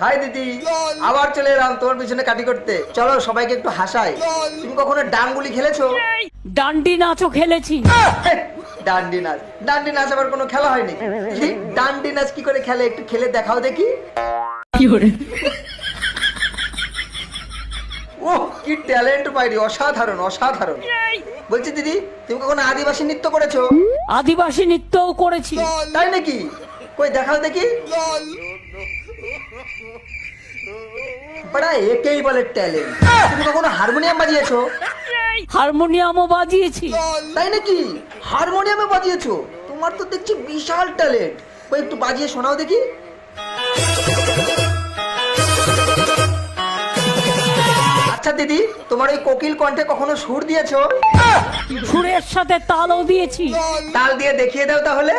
High দিদি, আবার চলে এলাম তোমার পিছনে কাটি করতে। চলো সবাইকে একটু হাসাই। তুমি কখনো ডাঙ্গুলি খেলেছো? ডান্ডি নাচও খেলেছি। ডান্ডি নাচ? ডান্ডি নাচ আবার কোনো খেলা হয়নি? ডান্ডি নাচ কি করে খেলে একটু খেলে দেখাও দেখি। ওহ, কি ট্যালেন্ট পাইরি, অসাধারণ অসাধারণ। বলছি দিদি, তুমি কখনো আদিবাসী নৃত্য করেছো? আদিবাসী নৃত্যও করেছি। তাই নাকি? কই দেখাও দেখি। বড়া একেই বলে ট্যালেন্ট। তুমি কখনো হারমোনিয়াম বাজিয়েছো? হারমোনিয়ামও বাজিয়েছি। তাই নাকি? হারমোনিয়ামে বাজিয়েছো? তোমার তো দেখছি বিশাল ট্যালেন্ট। কই একটু বাজিয়ে শোনাও দেখি। আচ্ছা দিদি, তোমার ওই কোকিল কণ্ঠে কখনো সুর দিয়েছো? সুরের সাথে তালও দিয়েছি। তাল দিয়ে দেখিয়ে দাও তাহলে।